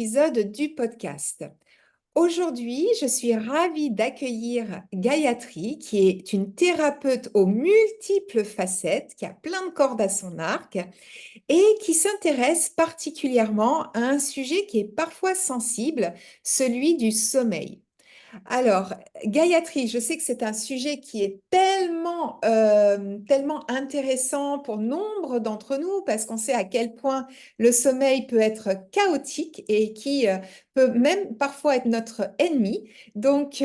Épisode du podcast. Aujourd'hui, je suis ravie d'accueillir Gayatri, qui est une thérapeute aux multiples facettes, qui a plein de cordes à son arc et qui s'intéresse particulièrement à un sujet qui est parfois sensible, celui du sommeil. Alors, Gayatri, je sais que c'est un sujet qui est tellement intéressant pour nombre d'entre nous parce qu'on sait à quel point le sommeil peut être chaotique et qui peut même parfois être notre ennemi. Donc,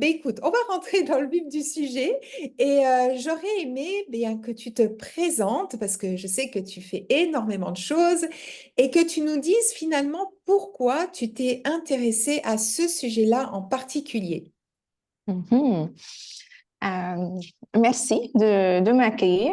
écoute, on va rentrer dans le vif du sujet et j'aurais aimé bien que tu te présentes parce que je sais que tu fais énormément de choses et que tu nous dises finalement pourquoi tu t'es intéressée à ce sujet-là en particulier. Mhm. Euh, Merci de m'accueillir.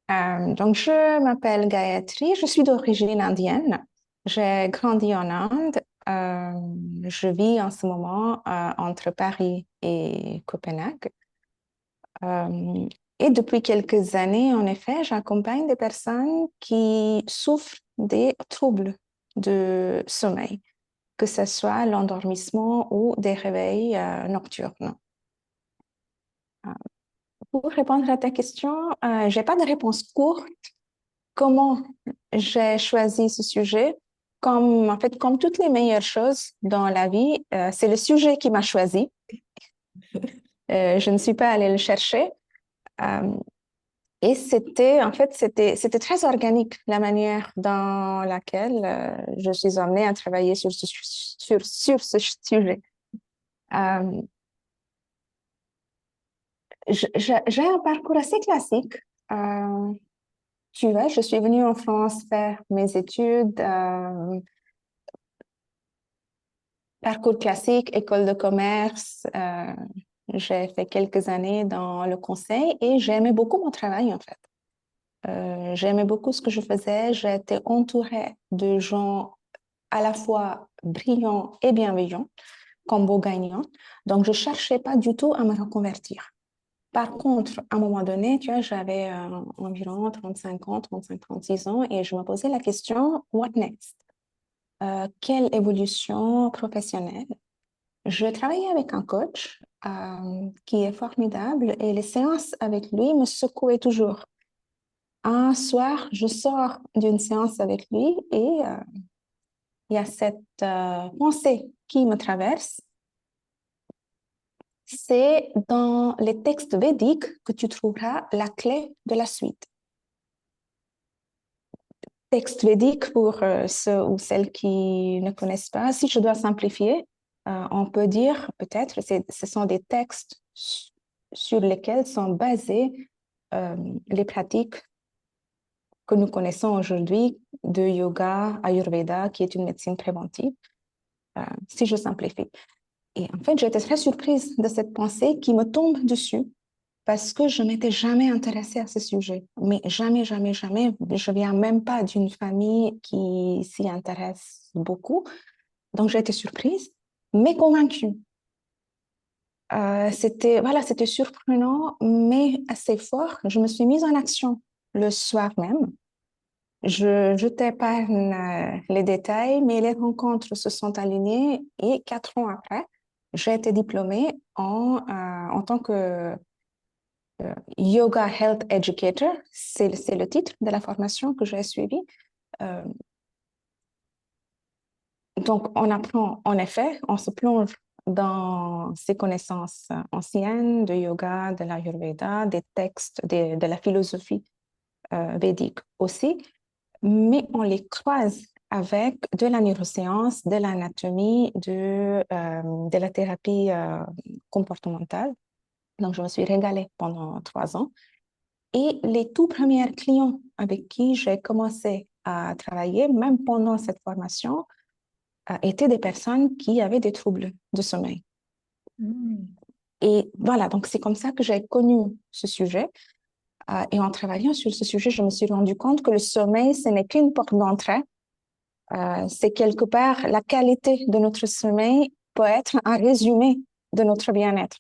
Donc, je m'appelle Gayatri, je suis d'origine indienne. J'ai grandi en Inde. Je vis en ce moment entre Paris et Copenhague. Euh, et depuis quelques années, en effet, j'accompagne des personnes qui souffrent des troubles de sommeil, que ce soit l'endormissement ou des réveils nocturnes. Pour répondre à ta question, je n'ai pas de réponse courte. Comment j'ai choisi ce sujet? Comme toutes les meilleures choses dans la vie, c'est le sujet qui m'a choisi. Je ne suis pas allée le chercher. Euh, et c'était très organique la manière dans laquelle je suis amenée à travailler sur ce sujet. Euh, j'ai un parcours assez classique. Euh, Tu vois, je suis venue en France faire mes études, parcours classique, école de commerce. J'ai fait quelques années dans le conseil et j'aimais beaucoup mon travail en fait. J'aimais beaucoup ce que je faisais. J'étais entourée de gens à la fois brillants et bienveillants, combo gagnant. Donc, je cherchais pas du tout à me reconvertir. Par contre, à un moment donné, tu vois, j'avais environ 35 ans, 36 ans, et je me posais la question, what next? Quelle évolution professionnelle? Je travaillais avec un coach qui est formidable et les séances avec lui me secouaient toujours. Un soir, je sors d'une séance avec lui et il y a cette pensée qui me traverse. C'est dans les textes védiques que tu trouveras la clé de la suite. Texte védique pour ceux ou celles qui ne connaissent pas. Si je dois simplifier, on peut dire peut-être ce sont des textes sur lesquels sont basées euh, les pratiques que nous connaissons aujourd'hui de yoga, ayurveda, qui est une médecine préventive, si je simplifie. Et en fait, j'étais très surprise de cette pensée qui me tombe dessus parce que je m'étais jamais intéressée à ce sujet. Mais jamais, jamais, jamais. Je viens même pas d'une famille qui s'y intéresse beaucoup. Donc, j'ai été surprise, mais convaincue. C'était surprenant, mais assez fort. Je me suis mise en action le soir même. Je t'épargne les détails, mais les rencontres se sont alignées et 4 ans après, j'ai été diplômée en tant que Yoga Health Educator. C'est le titre de la formation que j'ai suivie. Euh, donc, on apprend, en effet, on se plonge dans ces connaissances anciennes de yoga, de l'Ayurveda, des textes, de la philosophie védique aussi, mais on les croise avec de la neuroscience, de l'anatomie, de la thérapie comportementale. Donc, je me suis régalée pendant 3 ans. Et les tout premiers clients avec qui j'ai commencé à travailler, même pendant cette formation, étaient des personnes qui avaient des troubles de sommeil. Hmm. Et voilà, donc c'est comme ça que j'ai connu ce sujet. Et en travaillant sur ce sujet, je me suis rendu compte que le sommeil, ce n'est qu'une porte d'entrée. C'est quelque part la qualité de notre sommeil peut être un résumé de notre bien-être.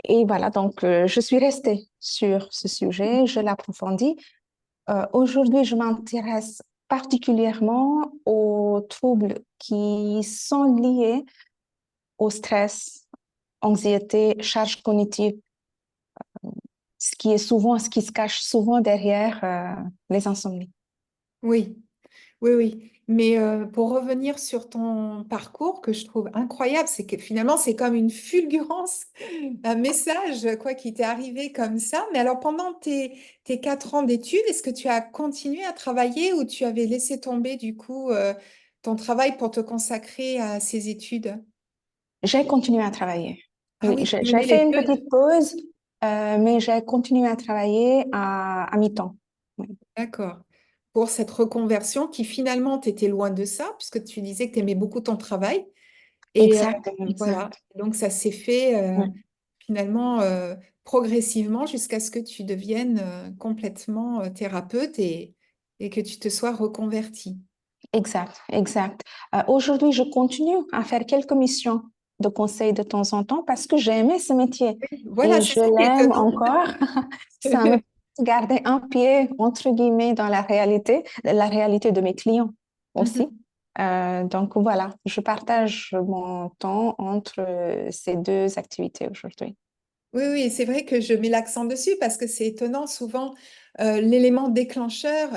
Et voilà, donc je suis restée sur ce sujet, je l'approfondis. Aujourd'hui, je m'intéresse particulièrement aux troubles qui sont liés au stress, anxiété, charge cognitive, ce qui se cache souvent derrière les insomnies. Oui, oui, oui. Mais pour revenir sur ton parcours, que je trouve incroyable, c'est que finalement, c'est comme une fulgurance, un message, quoi, qui t'est arrivé comme ça. Mais alors, pendant tes 4 ans d'études, est-ce que tu as continué à travailler ou tu avais laissé tomber, du coup, ton travail pour te consacrer à ces études? J'ai continué à travailler. Ah Oui, oui, tu j'ai menais les fait une deux. petite pause, mais j'ai continué à travailler à mi-temps. Oui. D'accord. Pour cette reconversion qui finalement t'étais loin de ça, puisque tu disais que tu aimais beaucoup ton travail. Et Exact, voilà, exact. donc ça s'est fait Oui, finalement progressivement jusqu'à ce que tu deviennes complètement thérapeute et que tu te sois reconverti. exact, exact. Aujourd'hui, je continue à faire quelques missions de conseil de temps en temps parce que j'ai aimé ce métier Voilà, et c'est je ça qui est l'aime étonnant. encore. Ça me permet de garder un pied, entre guillemets, dans la réalité de mes clients aussi. Mhm. Donc voilà, je partage mon temps entre ces deux activités aujourd'hui. Oui, oui, c'est vrai que je mets l'accent dessus parce que c'est étonnant. Souvent, l'élément déclencheur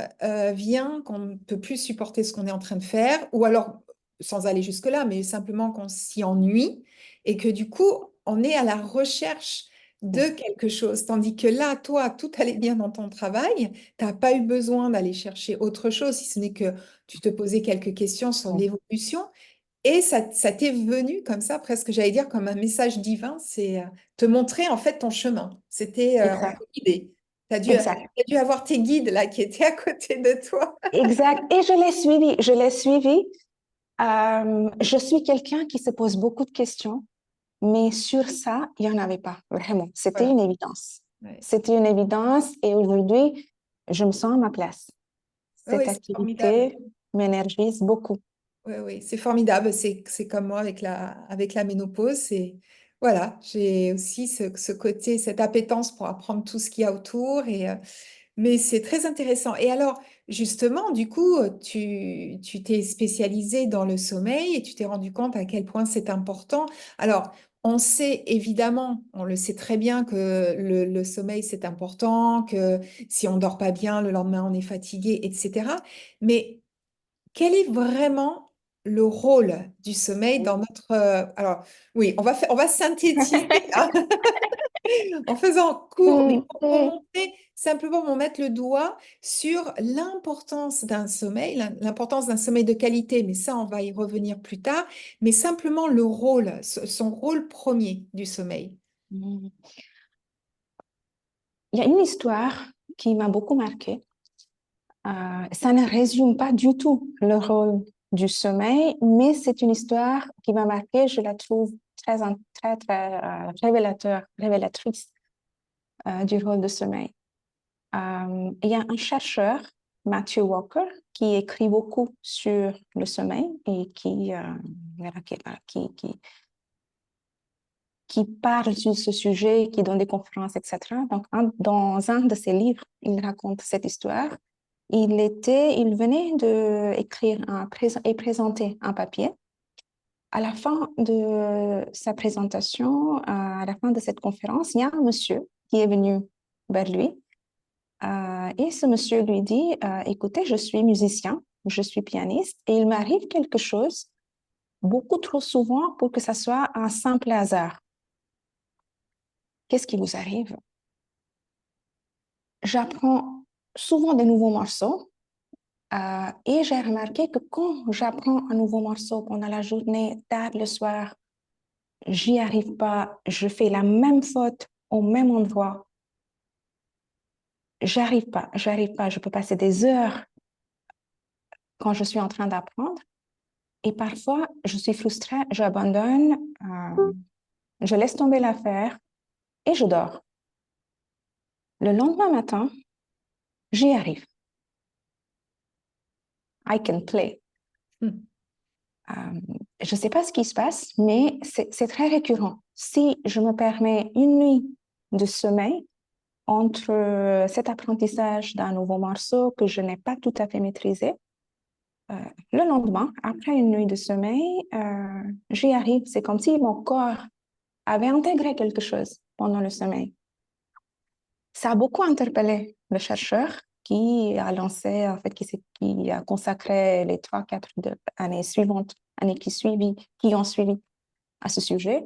vient qu'on ne peut plus supporter ce qu'on est en train de faire, ou alors, sans aller jusque-là, mais simplement qu'on s'y ennuie et que du coup, on est à la recherche de quelque chose. Tandis que là, toi, tout allait bien dans ton travail, tu n'as pas eu besoin d'aller chercher autre chose, si ce n'est que tu te posais quelques questions sur l'évolution. Et ça t'est venu comme ça, presque, j'allais dire, comme un message divin, c'est te montrer en fait ton chemin. C'était Exact, entre guidés. exact, T'as dû avoir tes guides là qui étaient à côté de toi. exact. Et je l'ai suivi, je l'ai suivi. Je suis quelqu'un qui se pose beaucoup de questions, mais sur ça, il n'y en avait pas, vraiment. C'était Voilà. une évidence. Ouais. C'était une évidence et aujourd'hui, je me sens à ma place. Ouais, Cette ouais, c'est formidable. activité m'énergise beaucoup. Oui, oui, c'est formidable. C'est comme moi avec la ménopause. Voilà, j'ai aussi ce côté, cette appétence pour apprendre tout ce qu'il y a autour. Mais c'est très intéressant. Et alors, justement, du coup, tu t'es spécialisé dans le sommeil et tu t'es rendu compte à quel point c'est important. Alors, on sait évidemment, on le sait très bien que le sommeil, c'est important, que si on dort pas bien, le lendemain, on est fatigué, etc. Mais quel est vraiment le rôle du sommeil dans notre... alors, oui, on va synthétiser là, en faisant court, mais Mm, pour mm. montrer, simplement pour mettre le doigt sur l'importance d'un sommeil, l'importance d'un sommeil de qualité, mais ça, on va y revenir plus tard, mais simplement le rôle, son rôle premier du sommeil. Mm. Il y a une histoire qui m'a beaucoup marquée. Ça ne résume pas du tout le rôle du sommeil, mais c'est une histoire qui m'a marquée. Je la trouve très révélatrice du rôle du sommeil. Il y a un chercheur, Matthew Walker, qui écrit beaucoup sur le sommeil et voilà, qui parle sur ce sujet, qui donne des conférences, etc. Donc, dans un de ses livres, il raconte cette histoire. Il venait de écrire et présenter un papier. À la fin de sa présentation, à la fin de cette conférence, il y a un monsieur qui est venu vers lui. Et ce monsieur lui dit, écoutez, je suis musicien, je suis pianiste, et il m'arrive quelque chose beaucoup trop souvent pour que ça soit un simple hasard. Qu'est-ce qui vous arrive? J'apprends souvent des nouveaux morceaux et j'ai remarqué que quand j'apprends un nouveau morceau pendant la journée, tard le soir, j'y arrive pas, je fais la même faute au même endroit. J'arrive pas. Je peux passer des heures quand je suis en train d'apprendre et parfois je suis frustrée, j'abandonne, je laisse tomber l'affaire et je dors. Le lendemain matin, j'y arrive. I can play. Hmm. Je ne sais pas ce qui se passe, mais c'est très récurrent. Si je me permets une nuit de sommeil entre cet apprentissage d'un nouveau morceau que je n'ai pas tout à fait maîtrisé Euh, le lendemain, après une nuit de sommeil, j'y arrive. C'est comme si mon corps avait intégré quelque chose pendant le sommeil. Ça a beaucoup interpellé le chercheur qui a lancé, en fait, qui a consacré les 3, 4 années suivantes, années qui ont suivi à ce sujet.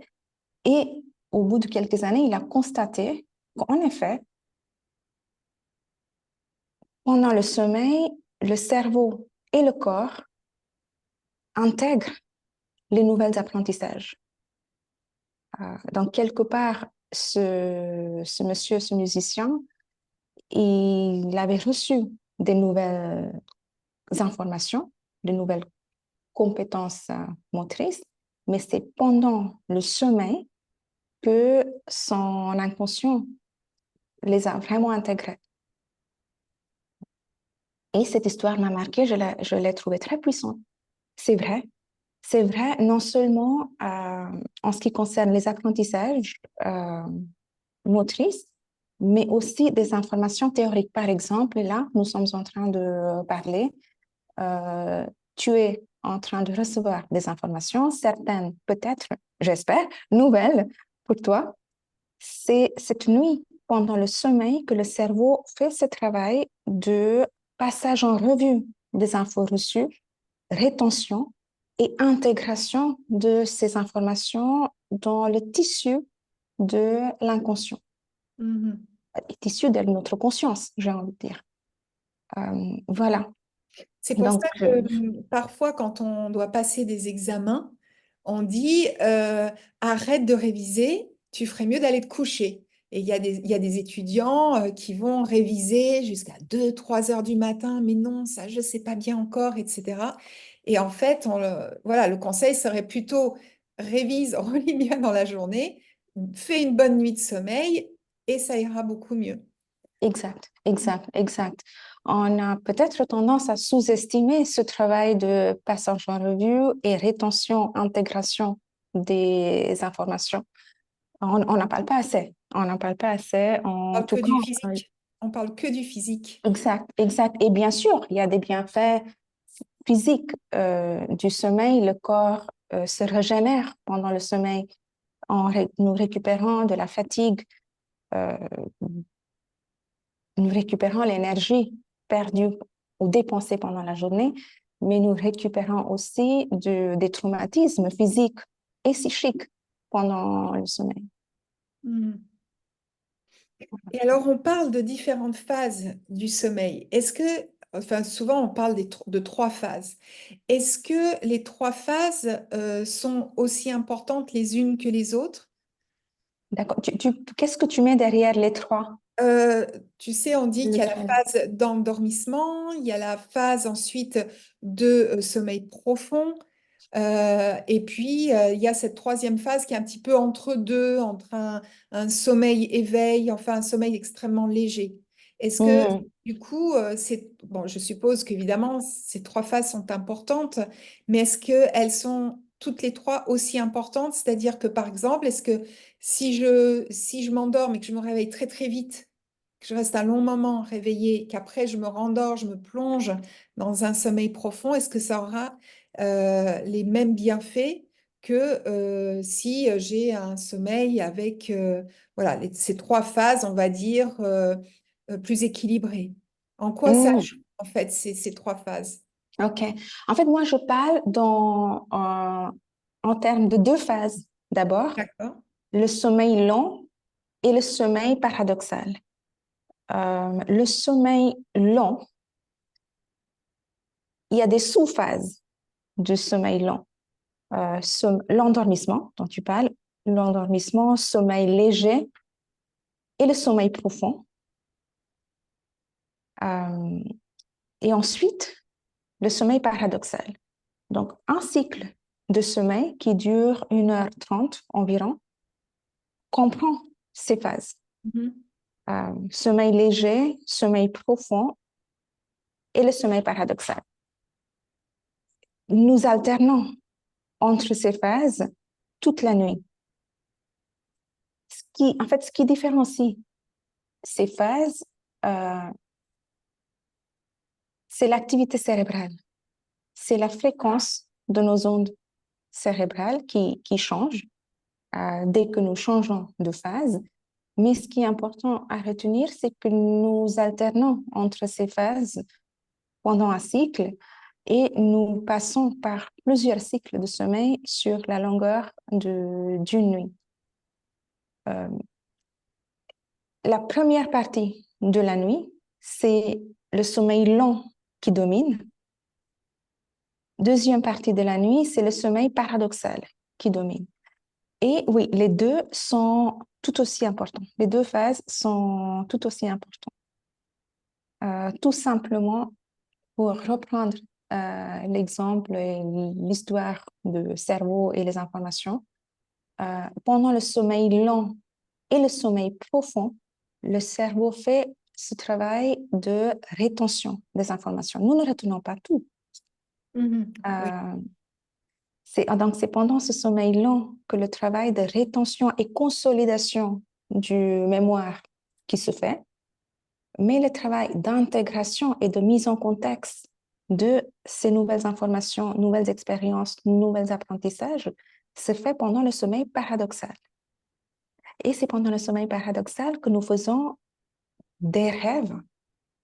Et au bout de quelques années, il a constaté qu'en effet, pendant le sommeil, le cerveau et le corps intègrent les nouveaux apprentissages. Donc, quelque part, ce monsieur, ce musicien, il avait reçu des nouvelles informations, des nouvelles compétences motrices, mais c'est pendant le sommeil que son inconscient les a vraiment intégrées. Et cette histoire m'a marquée, je l'ai trouvée très puissante. C'est vrai, c'est vrai, non seulement en ce qui concerne les apprentissages motrices, mais aussi des informations théoriques. Par exemple, là, nous sommes en train de parler, euh, tu es en train de recevoir des informations, certaines peut-être, j'espère, nouvelles pour toi. C'est cette nuit, pendant le sommeil, que le cerveau fait ce travail de passage en revue des infos reçues, rétention et intégration de ces informations dans le tissu de l'inconscient, Mhm. le tissu de notre conscience, j'ai envie de dire. Voilà. C'est pour Donc, ça que parfois, quand on doit passer des examens, on dit arrête de réviser, tu ferais mieux d'aller te coucher. Et il y a des étudiants qui vont réviser jusqu'à 2, 3 heures du matin, mais non, ça, je ne sais pas bien encore, etc. Et en fait, voilà, le conseil serait plutôt révise, relis bien dans la journée, fais une bonne nuit de sommeil et ça ira beaucoup mieux. exact, exact, exact. On a peut-être tendance à sous-estimer ce travail de passage en revue et rétention, intégration des informations. On n'en parle pas assez. On n'en parle pas assez. On En parle tout que cas, du physique. On parle que du physique. exact, exact. Et bien sûr, il y a des bienfaits physiques du sommeil. Le corps se régénère pendant le sommeil nous récupérant de la fatigue, euh, nous récupérons l'énergie perdue ou dépensée pendant la journée, mais nous récupérons aussi des traumatismes physiques et psychiques pendant le sommeil. Hmm. Et alors, on parle de différentes phases du sommeil. Enfin, souvent, on parle de 3 phases. Est-ce que les 3 phases sont aussi importantes les unes que les autres? D'accord. Qu'est-ce que tu mets derrière les trois? Euh, Tu sais, on dit qu'il y a la Lequel? phase d'endormissement, il y a la phase ensuite de sommeil profond, et puis il y a cette troisième phase qui est un petit peu entre deux, entre un sommeil-éveil, enfin un sommeil extrêmement léger. Est-ce que Hmm. du coup, bon, je suppose qu'évidemment ces 3 phases sont importantes, mais est-ce qu'elles sont toutes les trois aussi importantes? C'est-à-dire que par exemple, est-ce que si je m'endors mais que je me réveille très très vite, que je reste un long moment réveillée, qu'après je me rendors, je me plonge dans un sommeil profond, est-ce que ça aura les mêmes bienfaits que si j'ai un sommeil avec voilà, ces 3 phases, on va dire, plus équilibrées? En quoi ça Hmm. joue, en fait, ces 3 phases? OK. En fait, moi, je parle en termes de deux phases. D'abord, D'accord. le sommeil long et le sommeil paradoxal. Le sommeil long, il y a des sous-phases du sommeil long. L'endormissement dont tu parles, l'endormissement, sommeil léger et le sommeil profond. Euh, et ensuite, le sommeil paradoxal. Donc, un cycle de sommeil qui dure 1h30 environ comprend ces phases. Mhm. Sommeil léger, sommeil profond et le sommeil paradoxal. Nous alternons entre ces phases toute la nuit. Ce qui différencie ces phases, euh, c'est l'activité cérébrale. c'est la fréquence de nos ondes cérébrales qui change dès que nous changeons de phase. Mais ce qui est important à retenir, c'est que nous alternons entre ces phases pendant un cycle et nous passons par plusieurs cycles de sommeil sur la longueur d'une nuit. Euh, la première partie de la nuit, c'est le sommeil long qui domine. Deuxième partie de la nuit, c'est le sommeil paradoxal qui domine. Et oui, les deux sont tout aussi importants. Les deux phases sont tout aussi importantes. Tout simplement, pour reprendre l'exemple et l'histoire du cerveau et les informations, pendant le sommeil long et le sommeil profond, le cerveau fait ce travail de rétention des informations. Nous ne retenons pas tout. Oui. Euh, donc, c'est pendant ce sommeil long que le travail de rétention et consolidation du mémoire qui se fait, mais le travail d'intégration et de mise en contexte de ces nouvelles informations, nouvelles expériences, nouveaux apprentissages se fait pendant le sommeil paradoxal. Et c'est pendant le sommeil paradoxal que nous faisons des rêves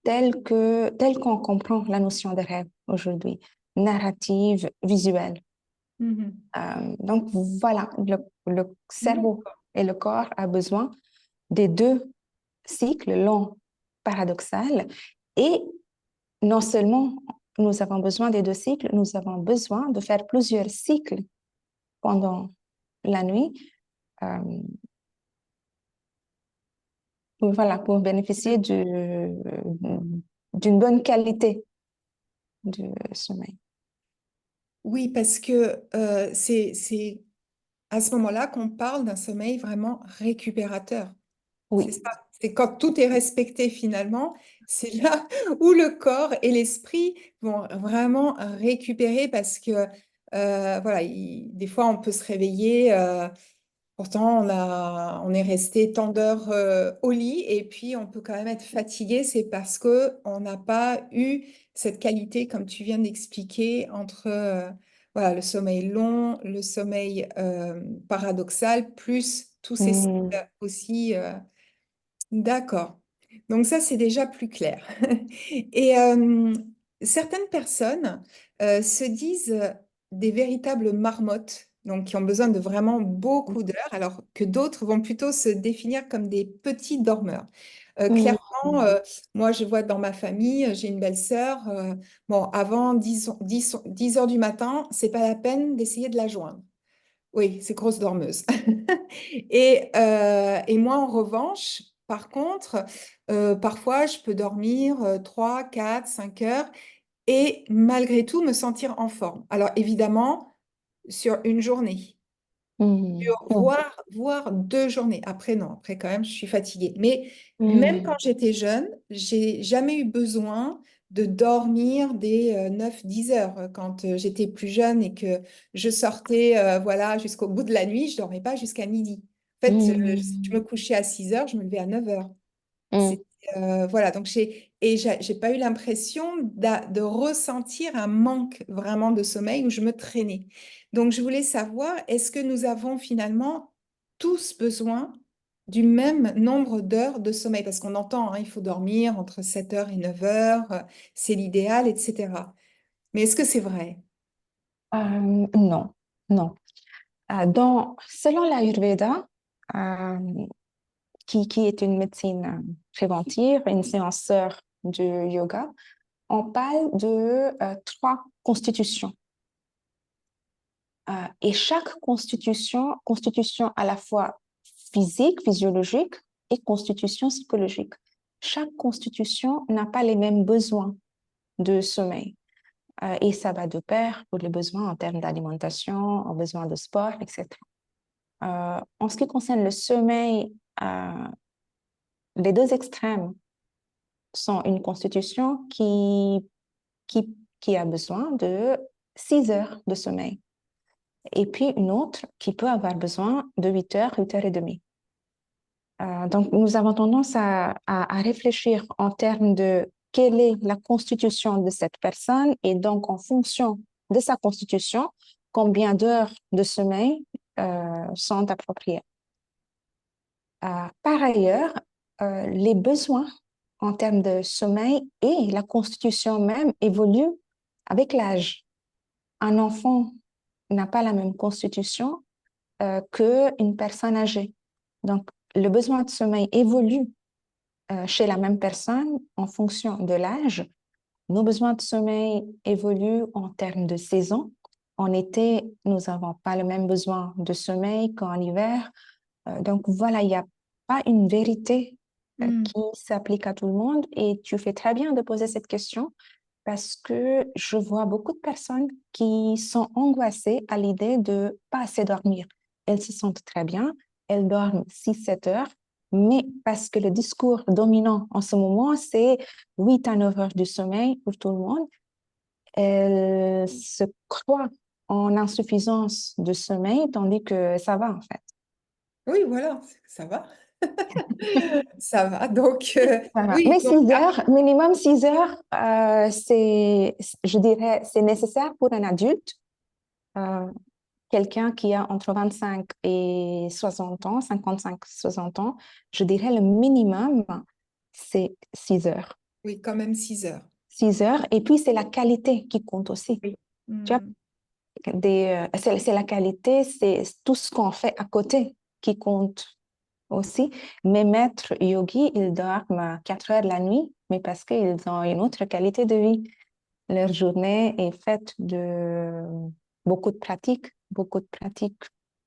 tels qu'on comprend la notion de rêve aujourd'hui, narrative, visuelle. Donc voilà, le cerveau D'accord. et le corps a besoin des deux cycles longs paradoxal et non seulement nous avons besoin des deux cycles, nous avons besoin de faire plusieurs cycles pendant la nuit euh, voilà, pour bénéficier d'une bonne qualité de sommeil. Oui, parce que c'est à ce moment-là qu'on parle d'un sommeil vraiment récupérateur. C'est Oui. ça. C'est quand tout est respecté finalement, c'est là où le corps et l'esprit vont vraiment récupérer parce que voilà, des fois on peut se réveiller. Pourtant, on est resté tant d'heures au lit et puis on peut quand même être fatigué. C'est parce que on n'a pas eu cette qualité, comme tu viens d'expliquer, entre voilà, le sommeil long, le sommeil paradoxal, plus tous ces Hmm. cycles aussi. D'accord. Donc ça, c'est déjà plus clair. Et certaines personnes se disent des véritables marmottes, donc qui ont besoin de vraiment beaucoup d'heures, alors que d'autres vont plutôt se définir comme des petits dormeurs. Hmm. Clairement, moi, je vois dans ma famille, j'ai une belle-sœur, bon, avant 10 heures du matin, c'est pas la peine d'essayer de la joindre. Oui, c'est grosse dormeuse. Et moi, en revanche, par contre, parfois, je peux dormir 3, 4, 5 heures et malgré tout me sentir en forme. Alors, évidemment, sur une journée Hmm. voire 2 journées. Après, non, après quand même, je suis fatiguée. Mais même quand Hmm. j'étais jeune, j'ai jamais eu besoin de dormir des 9-10 heures. Quand j'étais plus jeune et que je sortais voilà, jusqu'au bout de la nuit, je dormais pas jusqu'à midi. En fait, je Hmm. me couchais à 6 heures, je me levais à 9 heures. Hmm. C'est, voilà, donc j'ai pas eu l'impression de ressentir un manque vraiment de sommeil où je me traînais. Donc je voulais savoir, est-ce que nous avons finalement tous besoin du même nombre d'heures de sommeil? Parce qu'on entend, hein, il faut dormir entre 7 heures et 9 heures, c'est l'idéal, etc. Mais est-ce que c'est vrai? Non, non. Selon l'Ayurveda, euh, qui est une médecine préventive, une séanceur du yoga, on parle de trois constitutions. Et chaque constitution à la fois physique, physiologique et constitution psychologique. Chaque constitution n'a pas les mêmes besoins de sommeil. Et ça va de pair pour les besoins en termes d'alimentation, en besoin de sport, etc. En ce qui concerne le sommeil, les deux extrêmes sont une constitution qui a besoin de 6 heures de sommeil et puis une autre qui peut avoir besoin de 8 heures, 8 heures et demie. Donc, nous avons tendance à réfléchir en termes de quelle est la constitution de cette personne et donc en fonction de sa constitution, combien d'heures de sommeil sont appropriées. Par ailleurs, les besoins en termes de sommeil et la constitution même évoluent avec l'âge. Un enfant n'a pas la même constitution qu'une personne âgée. Donc, le besoin de sommeil évolue chez la même personne en fonction de l'âge. Nos besoins de sommeil évoluent en termes de saison. En été, nous n'avons pas le même besoin de sommeil qu'en hiver. Donc voilà, il n'y a pas une vérité Mm. qui s'applique à tout le monde et tu fais très bien de poser cette question parce que je vois beaucoup de personnes qui sont angoissées à l'idée de pas assez dormir. Elles se sentent très bien, elles dorment 6-7 heures, mais parce que le discours dominant en ce moment, c'est 8 à 9 heures de sommeil pour tout le monde, elles se croient en insuffisance de sommeil, tandis que ça va en fait. Oui, voilà, ça va. Ça va. Donc, Voilà. oui, Mais donc, 6 heures, minimum 6 heures, je dirais, c'est nécessaire pour un adulte, euh, quelqu'un qui a entre 25 et 60 ans, 55-60 ans, je dirais le minimum, c'est 6 heures. oui, quand même 6 heures. 6 heures, et puis c'est la qualité qui compte aussi. Oui. Tu vois, Mm. c'est la qualité, c'est tout ce qu'on fait à côté qui compte aussi. Mes maîtres yogis, ils dorment 4 heures la nuit, mais parce qu'ils ont une autre qualité de vie. Leur journée est faite de beaucoup de pratiques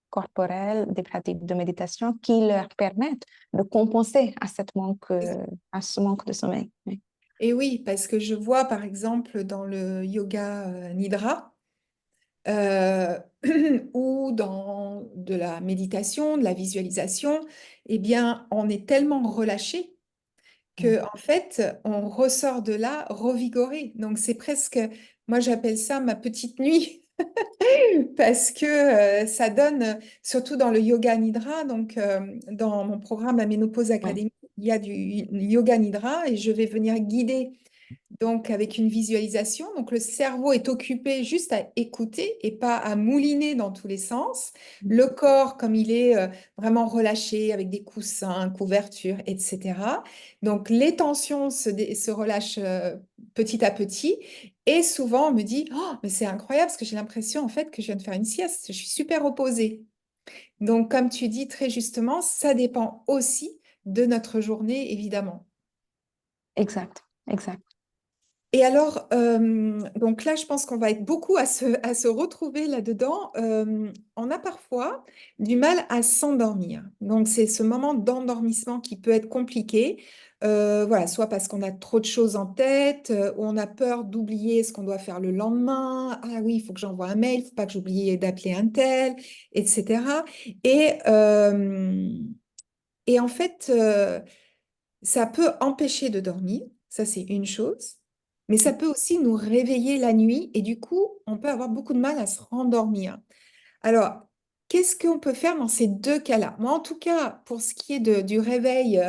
corporelles, des pratiques de méditation qui leur permettent de compenser à ce manque de sommeil. Oui. Et oui, parce que je vois par exemple dans le yoga nidra euh, ou dans de la méditation, de la visualisation, eh bien, on est tellement relâché que en fait, on ressort de là revigoré. Donc c'est presque, moi j'appelle ça ma petite nuit. Parce que ça donne, surtout dans le yoga nidra, donc dans mon programme La Ménopause Oui. Académie, il y a du yoga nidra et je vais venir guider donc avec une visualisation. Donc le cerveau est occupé juste à écouter et pas à mouliner dans tous les sens. Le corps, comme il est vraiment relâché avec des coussins, couvertures, etc. Donc les tensions se relâchent petit à petit. Et souvent on me dit, oh, mais c'est incroyable parce que j'ai l'impression en fait que je viens de faire une sieste. Je suis super reposée. Donc comme tu dis très justement, ça dépend aussi de notre journée, évidemment. Exact, exact. Et alors, donc là, je pense qu'on va être beaucoup à se retrouver là-dedans. On a parfois du mal à s'endormir. Donc, c'est ce moment d'endormissement qui peut être compliqué. Voilà, soit parce qu'on a trop de choses en tête, ou on a peur d'oublier ce qu'on doit faire le lendemain. Ah oui, il faut que j'envoie un mail, il ne faut pas que j'oublie d'appeler un tel, etc. Et, euh, et en fait, ça peut empêcher de dormir, ça c'est une chose, mais ça peut aussi nous réveiller la nuit et du coup, on peut avoir beaucoup de mal à se rendormir. Alors, qu'est-ce qu'on peut faire dans ces deux cas-là? Moi, en tout cas, pour ce qui est du réveil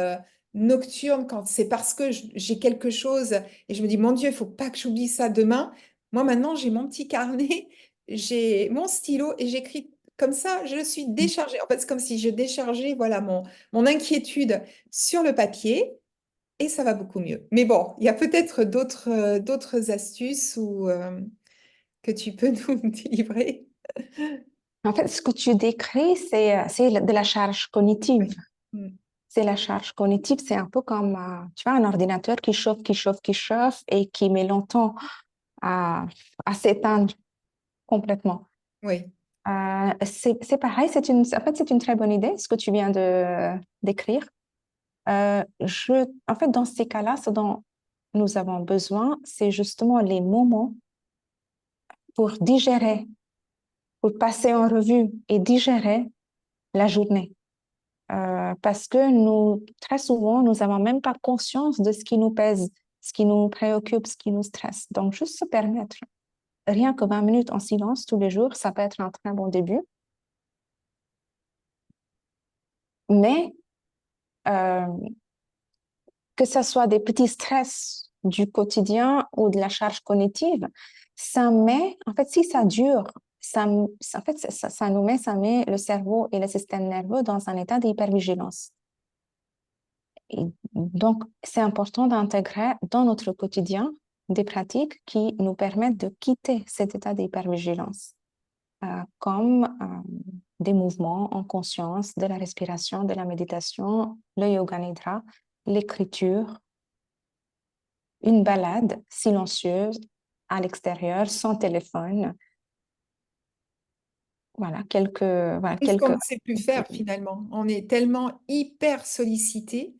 nocturne, quand c'est parce que j'ai quelque chose et je me dis, mon Dieu, il faut pas que j'oublie ça demain. Moi, maintenant, j'ai mon petit carnet, j'ai mon stylo et j'écris comme ça, je suis déchargée. En fait, c'est comme si je déchargeais, voilà, mon inquiétude sur le papier et ça va beaucoup mieux. Mais bon, il y a peut-être d'autres astuces que tu peux nous délivrer. En fait, ce que tu décris, c'est de la charge cognitive. Oui. Mm. C'est la charge cognitive, c'est un peu comme, tu vois, un ordinateur qui chauffe, qui chauffe, qui chauffe et qui met longtemps à, à s'éteindre complètement. Oui. C'est pareil, en fait, c'est une très bonne idée, ce que tu viens de décrire. En fait, dans ces cas-là, ce dont nous avons besoin, c'est justement les moments pour digérer, pour passer en revue et digérer la journée. Parce que très souvent, nous n'avons même pas conscience de ce qui nous pèse, ce qui nous préoccupe, ce qui nous stresse. Donc, juste se permettre, rien que 20 minutes en silence tous les jours, ça peut être un très bon début. Mais euh, que ce soit des petits stress du quotidien ou de la charge cognitive, ça met, en fait, si ça dure, en fait, ça met le cerveau et le système nerveux dans un état d'hypervigilance. Et donc, c'est important d'intégrer dans notre quotidien des pratiques qui nous permettent de quitter cet état d'hypervigilance, comme des mouvements en conscience, de la respiration, de la méditation, le yoga nidra, l'écriture, une balade silencieuse à l'extérieur, sans téléphone. Voilà, C'est ce qu'on quelques... ne sait plus faire finalement. On est tellement hyper sollicité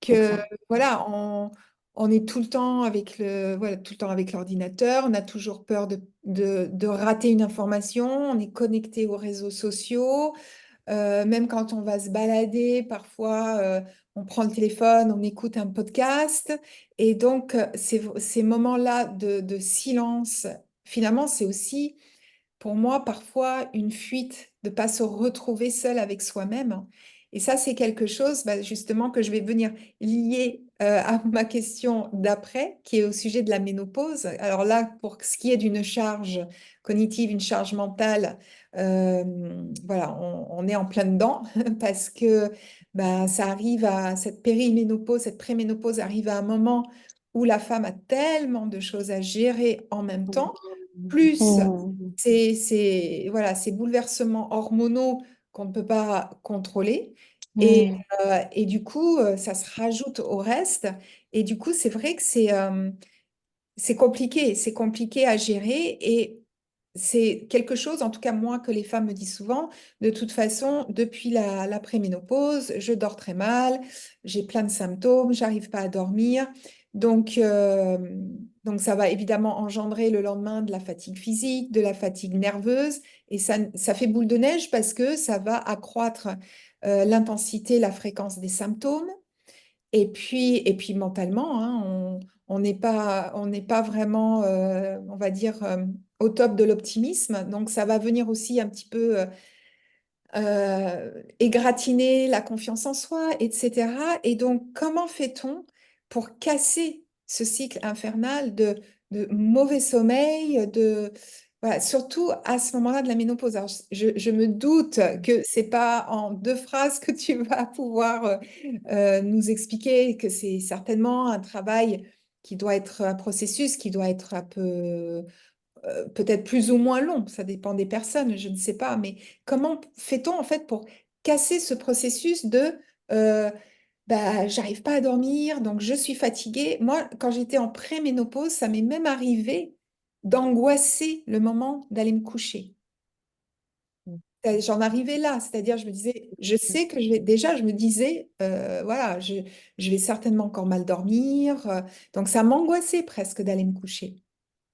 que Exact. voilà, on est tout le temps avec voilà, tout le temps avec l'ordinateur. On a toujours peur de rater une information. On est connecté aux réseaux sociaux. Même quand on va se balader, parfois on prend le téléphone, on écoute un podcast. Et donc, ces moments-là de silence, finalement, c'est aussi pour moi parfois une fuite de pas se retrouver seul avec soi-même. Et ça, c'est quelque chose bah, justement que je vais venir lier à ma question d'après, qui est au sujet de la ménopause. Alors là, pour ce qui est d'une charge cognitive, une charge mentale, euh, voilà, on est en plein dedans parce que bah, ça arrive à cette périménopause, cette préménopause arrive à un moment où la femme a tellement de choses à gérer en même temps, plus Mm. voilà, ces bouleversements hormonaux qu'on ne peut pas contrôler. Et, Mm. et du coup, ça se rajoute au reste. Et du coup, c'est vrai que c'est compliqué à gérer et c'est quelque chose, en tout cas moi, que les femmes me disent souvent. De toute façon, depuis la préménopause, je dors très mal, j'ai plein de symptômes, j'arrive pas à dormir. Donc, euh, donc ça va évidemment engendrer le lendemain de la fatigue physique, de la fatigue nerveuse et ça fait boule de neige parce que ça va accroître l'intensité, la fréquence des symptômes. Et puis mentalement, hein, on n'est pas vraiment, on va dire, au top de l'optimisme. Donc, ça va venir aussi un petit peu égratigner la confiance en soi, etc. Et donc, comment fait-on pour casser ce cycle infernal de mauvais sommeil, voilà, surtout à ce moment-là de la ménopause. Alors, je me doute que c'est pas en deux phrases que tu vas pouvoir nous expliquer que c'est certainement un travail qui doit être un processus qui doit être un peu peut-être plus ou moins long, ça dépend des personnes, je ne sais pas, mais comment fait-on en fait pour casser ce processus de bah, j'arrive pas à dormir, donc je suis fatiguée. Moi, quand j'étais en préménopause, ça m'est même arrivé d'angoisser le moment d'aller me coucher. J'en arrivais là, c'est-à-dire je me disais, je sais que je vais, déjà je me disais, voilà, je vais certainement encore mal dormir, donc ça m'angoissait presque d'aller me coucher.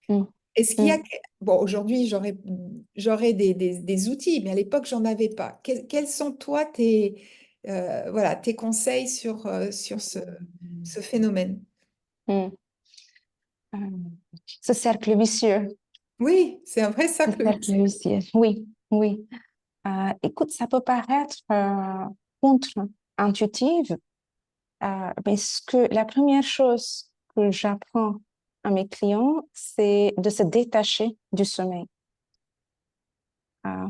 Mm. Est-ce qu'il y a... Mm. Bon, aujourd'hui, j'aurais des outils, mais à l'époque, j'en avais pas. Quels sont, toi, voilà, tes conseils sur ce phénomène? Mm. Euh, Ce cercle vicieux, Oui, c'est un vrai ce cercle cercle vicieux. vicieux. Oui, oui. Écoute, ça peut paraître contre-intuitif, mais la première chose que j'apprends à mes clients, c'est de se détacher du sommeil.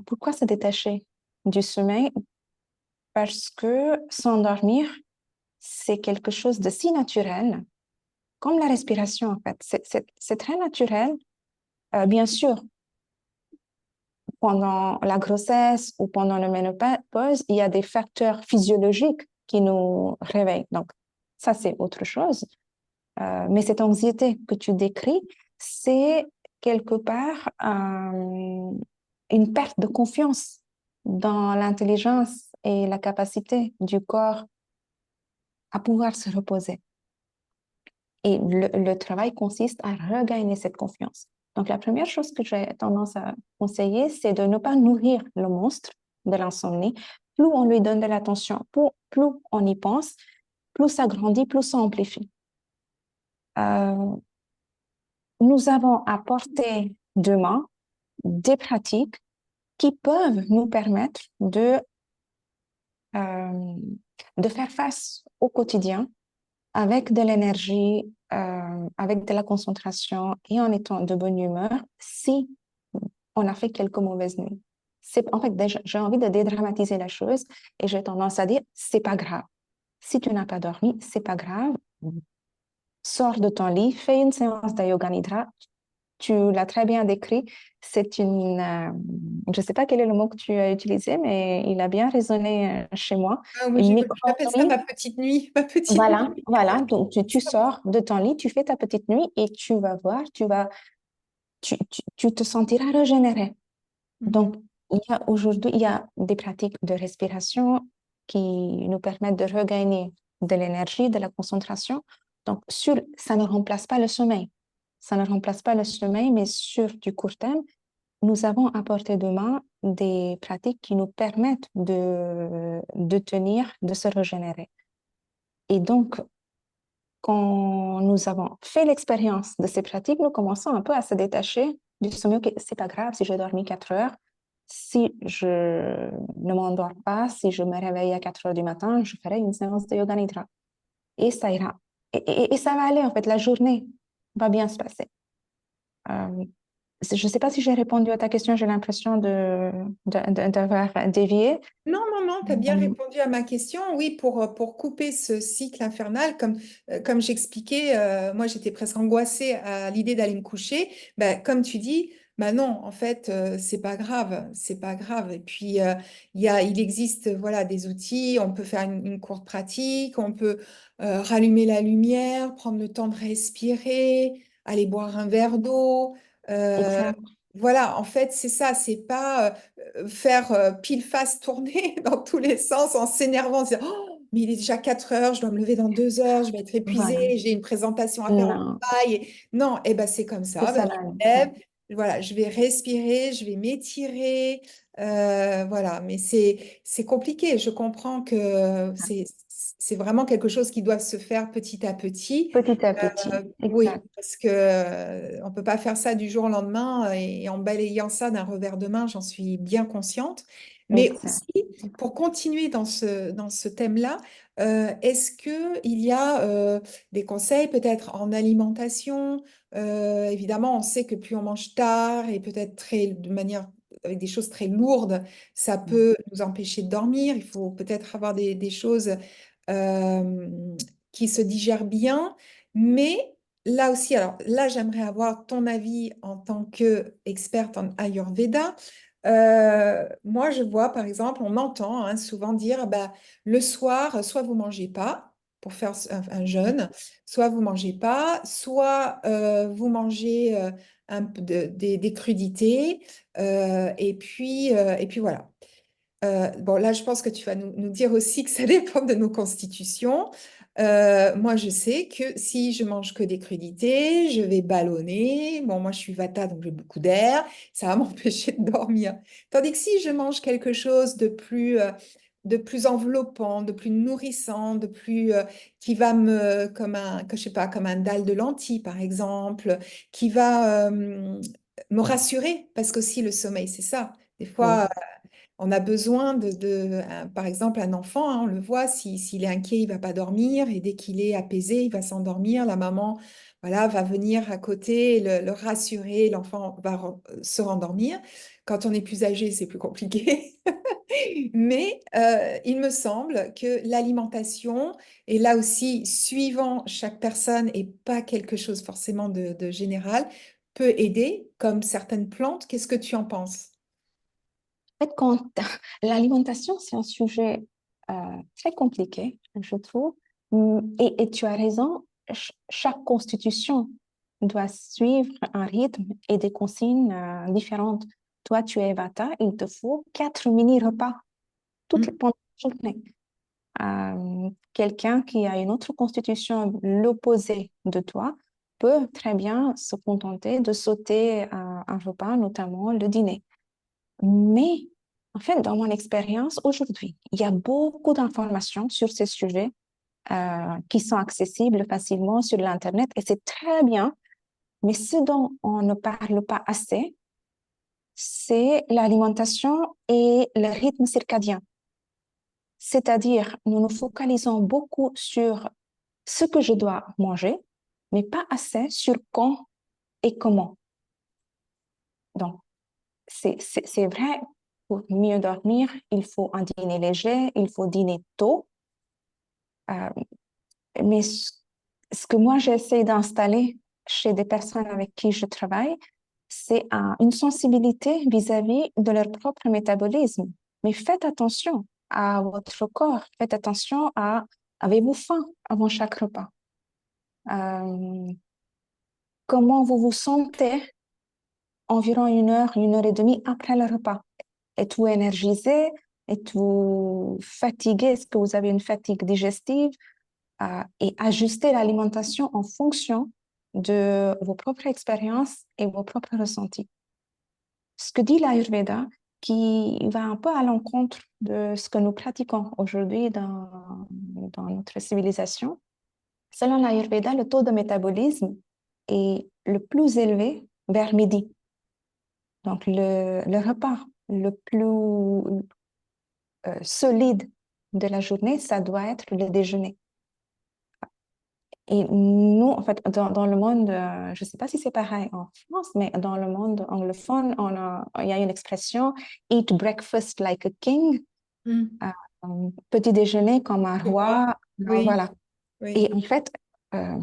Pourquoi se détacher du sommeil? Parce que s'endormir, c'est quelque chose de si naturel, comme la respiration en fait. C'est très naturel. Bien sûr, pendant la grossesse ou pendant la ménopause, il y a des facteurs physiologiques qui nous réveillent. Donc, ça, c'est autre chose. Mais cette anxiété que tu décris, c'est quelque part une perte de confiance dans l'intelligence et la capacité du corps à pouvoir se reposer. Et le travail consiste à regagner cette confiance. Donc, la première chose que j'ai tendance à conseiller, c'est de ne pas nourrir le monstre de l'insomnie. Plus on lui donne de l'attention, plus on y pense, plus ça grandit, plus ça amplifie. Euh, Nous avons à portée de main des pratiques qui peuvent nous permettre euh, de faire face au quotidien avec de l'énergie, avec de la concentration et en étant de bonne humeur si on a fait quelques mauvaises nuits. En fait, déjà, j'ai envie de dédramatiser la chose et j'ai tendance à dire, c'est pas grave. Si tu n'as pas dormi, c'est pas grave. Sors de ton lit, fais une séance de yoga nidra. Tu l'as très bien décrit. C'est je ne sais pas quel est le mot que tu as utilisé, mais il a bien résonné chez moi. Ah, moi, Une j'appelle ça micro-nuit. ma petite nuit, ma petite Voilà, nuit. voilà. Donc, tu sors de ton lit, tu fais ta petite nuit et tu vas voir, tu te sentiras régénéré. Mhm. Donc, il y a des pratiques de respiration qui nous permettent de regagner de l'énergie, de la concentration. Donc, ça ne remplace pas le sommeil. Ça ne remplace pas le sommeil, mais sur du court terme, nous avons à portée de main des pratiques qui nous permettent de tenir, de se régénérer. Et donc, quand nous avons fait l'expérience de ces pratiques, nous commençons un peu à se détacher du sommeil. Ok, c'est pas grave si j'ai dormi 4 heures. Si je ne m'endors pas, si je me réveille à 4 heures du matin, je ferai une séance de yoga nidra. Et ça ira. Et ça va aller, en fait. La journée va bien se passer. Euh, je ne sais pas si j'ai répondu à ta question. J'ai l'impression d'avoir dévié. Non, non, non, tu as bien répondu à ma question. Oui, pour couper ce cycle infernal, comme j'expliquais, moi j'étais presque angoissée à l'idée d'aller me coucher. Ben, comme tu dis, bah non, en fait, c'est pas grave, c'est pas grave. Et puis, il existe voilà, des outils, on peut faire une courte pratique, on peut rallumer la lumière, prendre le temps de respirer, aller boire un verre d'eau. Euh, Exact. voilà, en fait, c'est ça, c'est pas faire pile face tourner dans tous les sens en s'énervant, en se disant, oh, mais il est déjà 4 heures, je dois me lever dans 2 heures, je vais être Voilà. épuisée, j'ai une présentation à faire au Non, travail. Non, et ben c'est comme c'est ça. Ben, ça je la me lève, voilà, je vais respirer, je vais m'étirer. Voilà, mais c'est compliqué. Je comprends que c'est vraiment quelque chose qui doit se faire petit à petit. petit à petit. Oui, Exact. parce que on peut pas faire ça du jour au lendemain et en balayant ça d'un revers de main, j'en suis bien consciente. Mais Exact. aussi, pour continuer dans ce thème-là, est-ce que il y a des conseils peut-être en alimentation? Évidemment, on sait que plus on mange tard et peut-être de manière avec des choses très lourdes, ça peut nous empêcher de dormir. Il faut peut-être avoir des choses euh, qui se digèrent bien. Mais là aussi, alors là, j'aimerais avoir ton avis en tant qu'experte en Ayurveda. Moi, je vois, par exemple, on entend hein, souvent dire, bah, le soir, soit vous mangez pas pour faire un jeûne, soit vous mangez pas, soit vous mangez des crudités, et puis voilà. Bon, là, je pense que tu vas nous dire aussi que ça dépend de nos constitutions. Moi, je sais que si je mange que des crudités, je vais ballonner. Bon, moi, je suis Vata, donc j'ai beaucoup d'air. Ça va m'empêcher de dormir. Tandis que si je mange quelque chose de plus enveloppant, de plus nourrissant, qui va je sais pas, comme un dalle de lentilles, par exemple, qui va me rassurer, parce qu'aussi le sommeil, c'est ça. Des fois, Oui. on a besoin par exemple, un enfant, hein, on le voit, s'il est inquiet, il va pas dormir, et dès qu'il est apaisé, il va s'endormir. La maman, voilà, va venir à côté, le rassurer, l'enfant va se rendormir. Quand on est plus âgé, c'est plus compliqué. Mais il me semble que l'alimentation, et là aussi, suivant chaque personne et pas quelque chose forcément de général, peut aider, comme certaines plantes. Qu'est-ce que tu en penses? En fait, quand l'alimentation, c'est un sujet très compliqué, je trouve. Et tu as raison, chaque constitution doit suivre un rythme et des consignes différentes. Toi, tu es Vata, il te faut 4 mini-repas pendant la journée. Quelqu'un qui a une autre constitution, l'opposé de toi, peut très bien se contenter de sauter un repas, notamment le dîner. Mais en fait, dans mon expérience aujourd'hui, il y a beaucoup d'informations sur ces sujets qui sont accessibles facilement sur l'Internet et c'est très bien. Mais ce dont on ne parle pas assez, c'est l'alimentation et le rythme circadien. C'est-à-dire, nous nous focalisons beaucoup sur ce que je dois manger, mais pas assez sur quand et comment. Donc, c'est vrai, pour mieux dormir, il faut un dîner léger, il faut dîner tôt. Euh, mais ce que moi, j'essaie d'installer chez des personnes avec qui je travaille, c'est une sensibilité vis-à-vis de leur propre métabolisme. Mais faites attention à votre corps, faites attention à avez-vous faim avant chaque repas? Euh, Comment vous vous sentez environ une heure et demie après le repas? Êtes-vous énergisé? Êtes-vous fatigué? Est-ce que vous avez une fatigue digestive? Et ajuster l'alimentation en fonction de vos propres expériences et vos propres ressentis. Ce que dit l'Ayurveda, qui va un peu à l'encontre de ce que nous pratiquons aujourd'hui dans notre civilisation. Selon l'Ayurveda, le taux de métabolisme est le plus élevé vers midi. Donc, le repas le plus solide de la journée, ça doit être le déjeuner. Et nous, en fait, dans le monde, je ne sais pas si c'est pareil en France, mais dans le monde anglophone, il y a une expression Eat breakfast like a king, Mm. petit déjeuner comme un Je vois. roi. Oui, Voilà. Et oui. en fait, euh,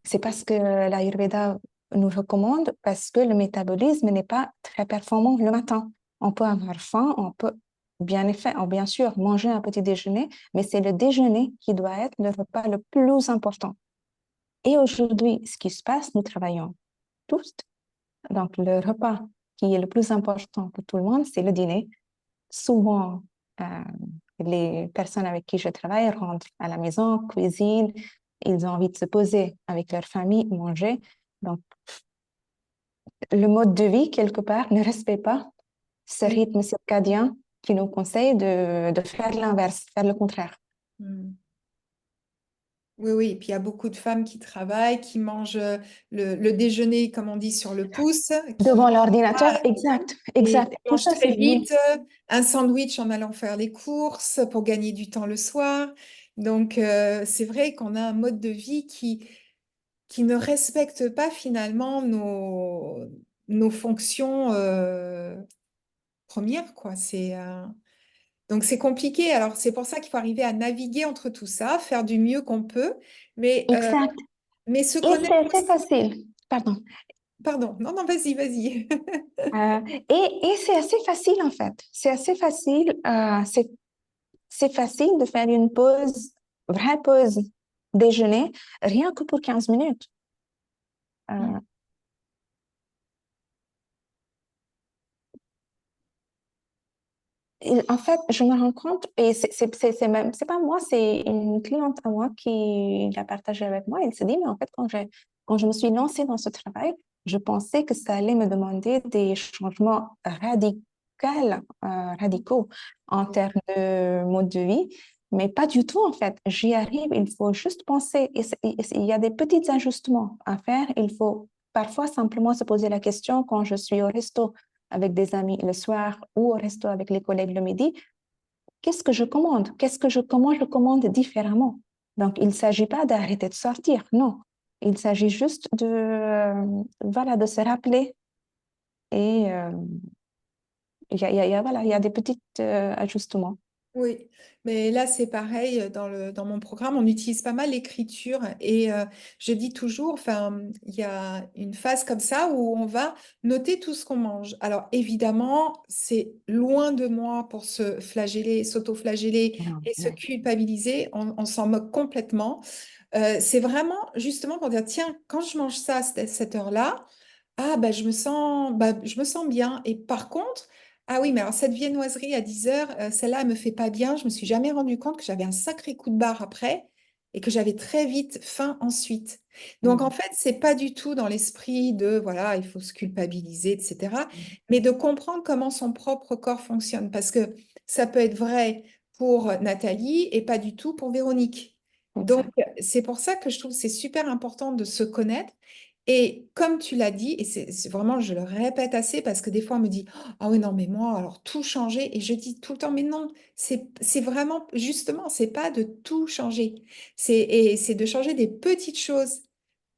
c'est parce que l'Ayurveda nous recommande, parce que le métabolisme n'est pas très performant le matin. On peut avoir faim, on peut bien sûr manger un petit déjeuner, mais c'est le déjeuner qui doit être le repas le plus important. Et aujourd'hui, ce qui se passe, nous travaillons tous. Donc, le repas qui est le plus important pour tout le monde, c'est le dîner. Souvent, euh, les personnes avec qui je travaille rentrent à la maison, cuisinent, ils ont envie de se poser avec leur famille, manger. Donc, le mode de vie, quelque part, ne respecte pas ce Oui. rythme circadien qui nous conseille de faire l'inverse, faire le contraire. Mm. Oui, oui. Et puis il y a beaucoup de femmes qui travaillent, qui mangent le déjeuner, comme on dit, sur le pouce, Devant qui l'ordinateur, exact, et exact. Tout mangent ça, c'est très oui, vite, un sandwich en allant faire les courses pour gagner du temps le soir. Donc, c'est vrai qu'on a un mode de vie qui ne respecte pas finalement nos fonctions premières, quoi. Donc, c'est compliqué. Alors, c'est pour ça qu'il faut arriver à naviguer entre tout ça, faire du mieux qu'on peut, mais, euh, exact. mais se Et connaître c'est assez aussi. facile. Pardon. Pardon, non, non, vas-y, vas-y. Et c'est assez facile en fait. C'est assez facile. C'est facile de faire une pause, vraie pause déjeuner, rien que pour 15 minutes. Euh, En fait, je me rends compte, et c'est pas moi, c'est une cliente à moi qui l'a partagé avec moi. Elle s'est dit, mais en fait, quand je me suis lancée dans ce travail, je pensais que ça allait me demander des changements radicaux en termes de mode de vie, mais pas du tout, en fait. J'y arrive, il faut juste penser. Il y a des petits ajustements à faire. Il faut parfois simplement se poser la question quand je suis au resto avec des amis le soir ou au resto avec les collègues le midi, qu'est-ce que je commande? Comment je commande différemment? Donc, il ne s'agit pas d'arrêter de sortir, non. Il s'agit juste voilà, de se rappeler et voilà, il y a des petits ajustements. Oui, mais là c'est pareil dans mon programme, on utilise pas mal l'écriture et je dis toujours, enfin, il y a une phase comme ça où on va noter tout ce qu'on mange. Alors évidemment, c'est loin de moi pour se flageller, s'auto-flageller Non, et se ouais. culpabiliser, on s'en moque complètement. C'est vraiment justement pour dire, tiens, quand je mange ça à cette heure-là, ah je me sens bien. Et par contre, ah oui, mais alors cette viennoiserie à 10 heures, celle-là, elle me fait pas bien. Je me suis jamais rendu compte que j'avais un sacré coup de barre après et que j'avais très vite faim ensuite. Donc en Mm. fait, c'est pas du tout dans l'esprit de voilà, il faut se culpabiliser, etc. Mais de comprendre comment son propre corps fonctionne. Parce que ça peut être vrai pour Nathalie et pas du tout pour Véronique. Donc Exact. c'est pour ça que je trouve que c'est super important de se connaître Et comme tu l'as dit, et c'est vraiment, je le répète assez parce que des fois on me dit, ah oui, non, mais moi, alors tout changer. Et je dis tout le temps, mais non, c'est vraiment, justement, c'est pas de tout changer. C'est de changer des petites choses,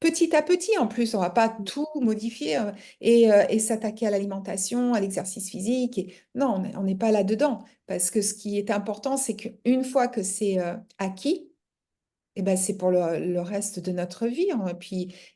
petit à petit en plus. On va pas tout modifier et s'attaquer à l'alimentation, à l'exercice physique. Non, on n'est pas là-dedans. Parce que ce qui est important, c'est qu'une fois que c'est acquis, eh ben, c'est pour le reste de notre vie, hein.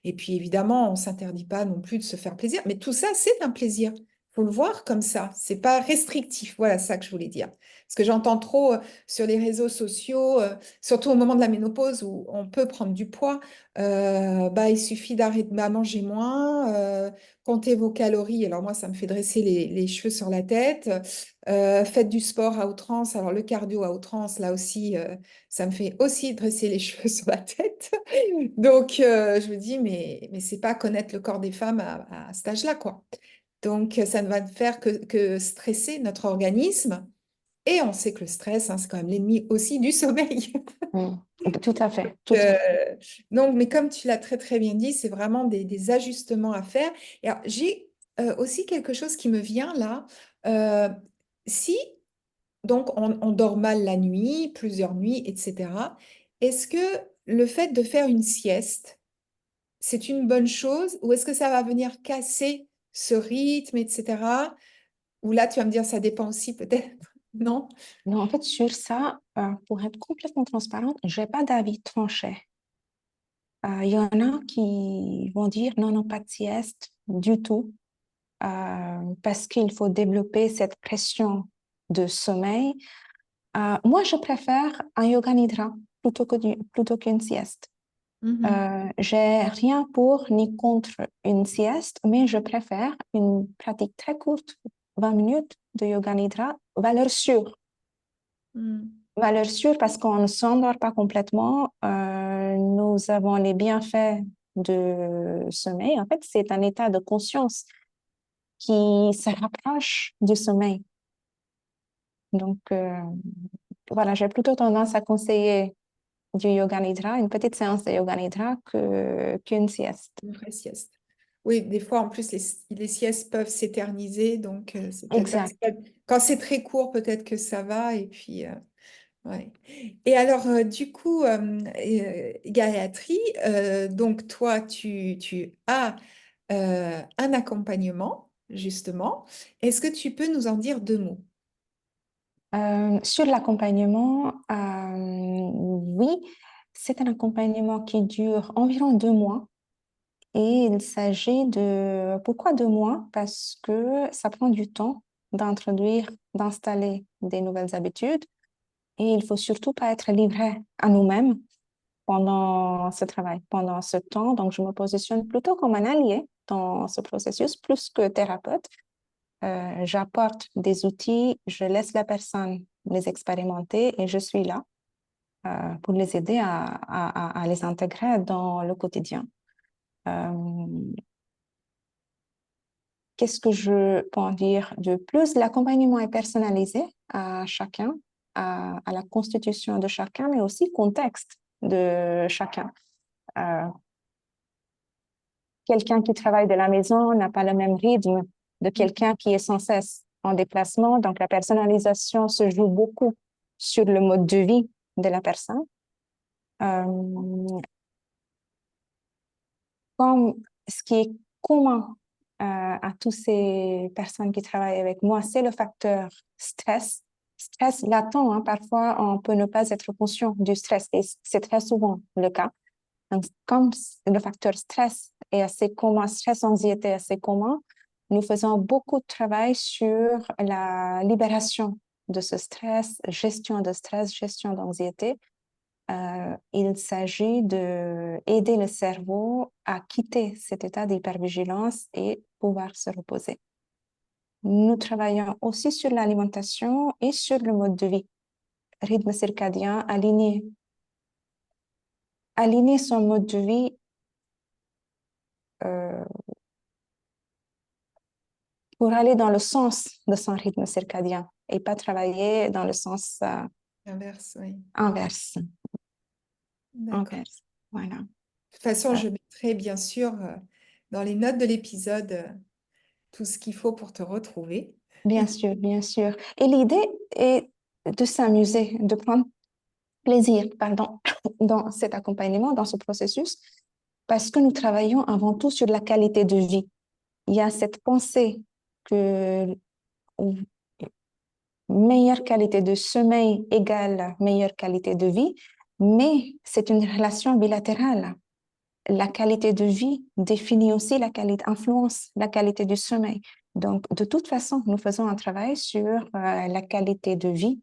Et puis évidemment, on ne s'interdit pas non plus de se faire plaisir. Mais tout ça, c'est un plaisir. Il faut le voir comme ça. C'est pas restrictif. Voilà ça que je voulais dire. Parce que j'entends trop sur les réseaux sociaux, surtout au moment de la ménopause où on peut prendre du poids, bah, il suffit d'arrêter à manger moins, comptez vos calories. Alors moi, ça me fait dresser les cheveux sur la tête. Faites du sport à outrance. Alors le cardio à outrance, là aussi. Ça me fait aussi dresser les cheveux sur la tête. Donc, je me dis, mais c'est pas connaître le corps des femmes à cet âge-là, quoi. Donc, ça ne va faire que stresser notre organisme. Et on sait que le stress, hein, c'est quand même l'ennemi aussi du sommeil. Mm. Tout à fait, tout à fait. Euh, donc, mais comme tu l'as très très bien dit, c'est vraiment des ajustements à faire. Et alors, j'ai aussi quelque chose qui me vient là. Euh, si donc, on dort mal la nuit, plusieurs nuits, etc. Est-ce que le fait de faire une sieste, c'est une bonne chose ou est-ce que ça va venir casser ce rythme, etc. Ou là, tu vas me dire, ça dépend aussi peut-être, non? Non, en fait, sur ça, pour être complètement transparente, j'ai pas d'avis tranché. Il y en a qui vont dire non, non, pas de sieste du tout, parce qu'il faut développer cette pression de sommeil. Moi, je préfère un yoga nidra plutôt qu'une sieste. Mhm. J'ai rien pour ni contre une sieste, mais je préfère une pratique très courte, 20 minutes de yoga nidra, valeur sûre. Mhm. Valeur sûre parce qu'on ne s'endort pas complètement. Nous avons les bienfaits de sommeil. En fait, c'est un état de conscience qui se rapproche du sommeil. Donc, voilà, j'ai plutôt tendance à conseiller du yoga nidra, une petite séance de yoga nidra qu'une sieste. Une vraie sieste. Oui, des fois, en plus, les siestes peuvent s'éterniser, donc c'est peut-être Exact. quand c'est très court, peut-être que ça va, et puis, ouais. Et alors, du coup, Gayatri, donc toi, tu as un accompagnement, justement. Est-ce que tu peux nous en dire deux mots? Sur l'accompagnement, oui, c'est un accompagnement qui dure environ 2 mois. Et il s'agit de... Pourquoi 2 mois? Parce que ça prend du temps d'introduire, d'installer des nouvelles habitudes. Et il faut surtout pas être livré à nous-mêmes pendant ce travail, pendant ce temps. Donc, je me positionne plutôt comme un allié dans ce processus, plus que thérapeute. J'apporte des outils, je laisse la personne les expérimenter et je suis là pour les aider à les intégrer dans le quotidien. Euh, Qu'est-ce que je peux en dire de plus? L'accompagnement est personnalisé à chacun, à la constitution de chacun, mais aussi contexte de chacun. Euh, Quelqu'un qui travaille de la maison n'a pas le même rythme de quelqu'un qui est sans cesse en déplacement. Donc, la personnalisation se joue beaucoup sur le mode de vie de la personne. Euh, Comme ce qui est commun à toutes ces personnes qui travaillent avec moi, c'est le facteur stress. Stress latent, hein. Parfois, on peut ne pas être conscient du stress et c'est très souvent le cas. Donc, comme le facteur stress est assez commun, stress-anxiété est assez commun, nous faisons beaucoup de travail sur la libération de ce stress, gestion d'anxiété. Il s'agit d'aider le cerveau à quitter cet état d'hypervigilance et pouvoir se reposer. Nous travaillons aussi sur l'alimentation et sur le mode de vie, rythme circadien, aligner son mode de vie euh, pour aller dans le sens de son rythme circadien et pas travailler dans le sens Inverse, oui. inverse. D'accord. Inverse. Voilà. De toute façon, Euh, je mettrai bien sûr dans les notes de l'épisode tout ce qu'il faut pour te retrouver. Bien sûr, bien sûr. Et l'idée est de s'amuser, de prendre plaisir, pardon, dans cet accompagnement, dans ce processus, parce que nous travaillons avant tout sur la qualité de vie. Il y a cette pensée que meilleure qualité de sommeil égale meilleure qualité de vie, mais c'est une relation bilatérale. La qualité de vie définit aussi la qualité, influence la qualité du sommeil. Donc, de toute façon, nous faisons un travail sur la qualité de vie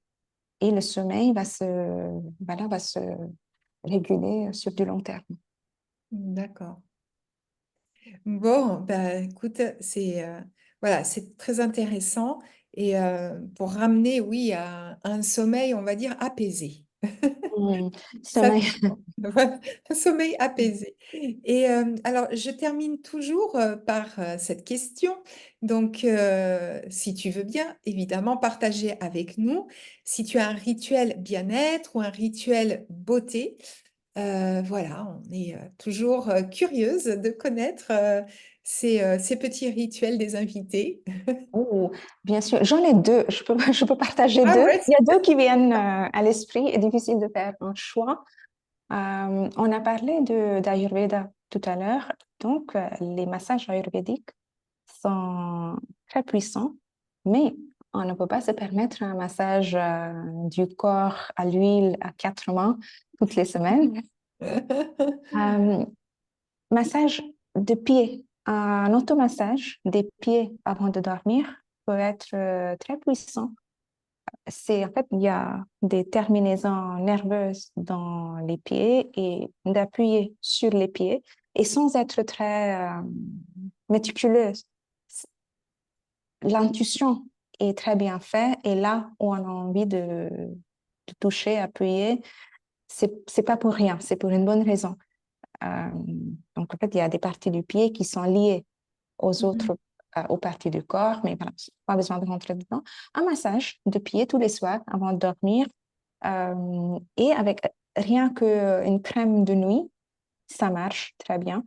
et le sommeil voilà, va se réguler sur du long terme. D'accord. Bon, bah, écoute, voilà, c'est très intéressant et pour ramener, oui, à un sommeil, on va dire, apaisé. Hmm. Ça, Sommeil. voilà, un sommeil apaisé. Et alors, je termine toujours par cette question. Donc, si tu veux bien, évidemment, partager avec nous si tu as un rituel bien-être ou un rituel beauté. Voilà, on est toujours curieuse de connaître ces petits rituels des invités. Oh, bien sûr, j'en ai deux. Je peux partager Ah deux. ouais, Il y a deux qui viennent à l'esprit. Il est difficile de faire un choix. On a parlé d'Ayurveda tout à l'heure. Donc, les massages ayurvédiques sont très puissants, mais on ne peut pas se permettre un massage du corps à l'huile à 4 mains toutes les semaines. Euh, Massage de pieds, un automassage des pieds avant de dormir peut être très puissant. C'est en fait, il y a des terminaisons nerveuses dans les pieds et d'appuyer sur les pieds et sans être très méticuleuse. L'intuition est très bien faite et là où on a envie de toucher, appuyer, c'est pas pour rien, c'est pour une bonne raison. Euh, donc, en fait, il y a des parties du pied qui sont liées aux Mhm. autres, aux parties du corps, mais voilà, pas besoin de rentrer dedans. Un massage de pied tous les soirs avant de dormir et avec rien qu'une crème de nuit, ça marche très bien.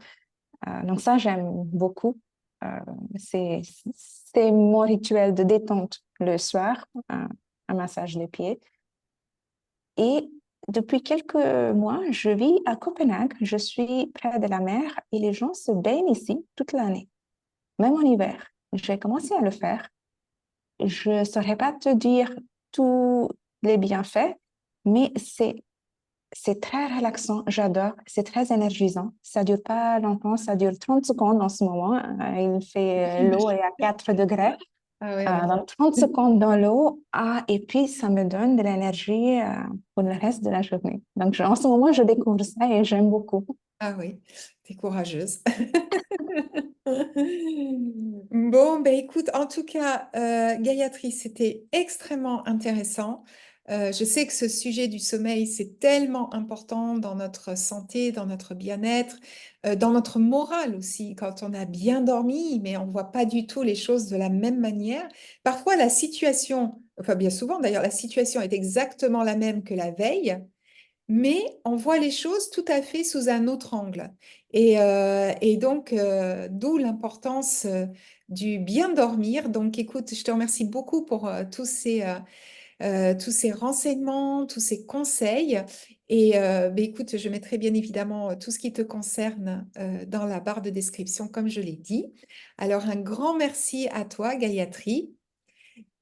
Donc, ça, j'aime beaucoup. Euh, c'est, c'est mon rituel de détente le soir, un massage de pied. Et depuis quelques mois, je vis à Copenhague. Je suis près de la mer et les gens se baignent ici toute l'année, même en hiver. J'ai commencé à le faire. Je ne saurais pas te dire tous les bienfaits, mais c'est très relaxant. J'adore. C'est très énergisant. Ça dure pas longtemps. Ça dure 30 secondes en ce moment. Il fait l'eau est à 4 degrés. Ah ouais, en effet. Donc 30 secondes dans l'eau, et puis ça me donne de l'énergie pour le reste de la journée. Donc en ce moment, je découvre ça et j'aime beaucoup. Ah oui, t'es courageuse. Bon, ben écoute, en tout cas, Gayatri, c'était extrêmement intéressant. Je sais que ce sujet du sommeil, c'est tellement important dans notre santé, dans notre bien-être, dans notre morale aussi, quand on a bien dormi, mais on ne voit pas du tout les choses de la même manière. Parfois, la situation, enfin bien souvent d'ailleurs, la situation est exactement la même que la veille, mais on voit les choses tout à fait sous un autre angle. Et donc, d'où l'importance du bien dormir. Donc, écoute, je te remercie beaucoup pour tous ces renseignements, tous ces conseils. Et ben, écoute, je mettrai bien évidemment tout ce qui te concerne dans la barre de description, comme je l'ai dit. Alors, un grand merci à toi, Gayatri.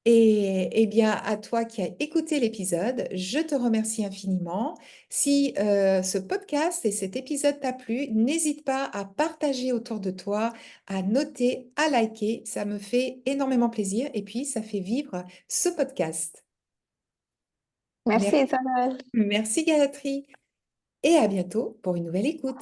Et bien, à toi qui as écouté l'épisode, je te remercie infiniment. Si ce podcast et cet épisode t'a plu, n'hésite pas à partager autour de toi, à noter, à liker. Ça me fait énormément plaisir et puis ça fait vivre ce podcast. Merci Merci, Isabelle. merci Gayatri et à bientôt pour une nouvelle écoute.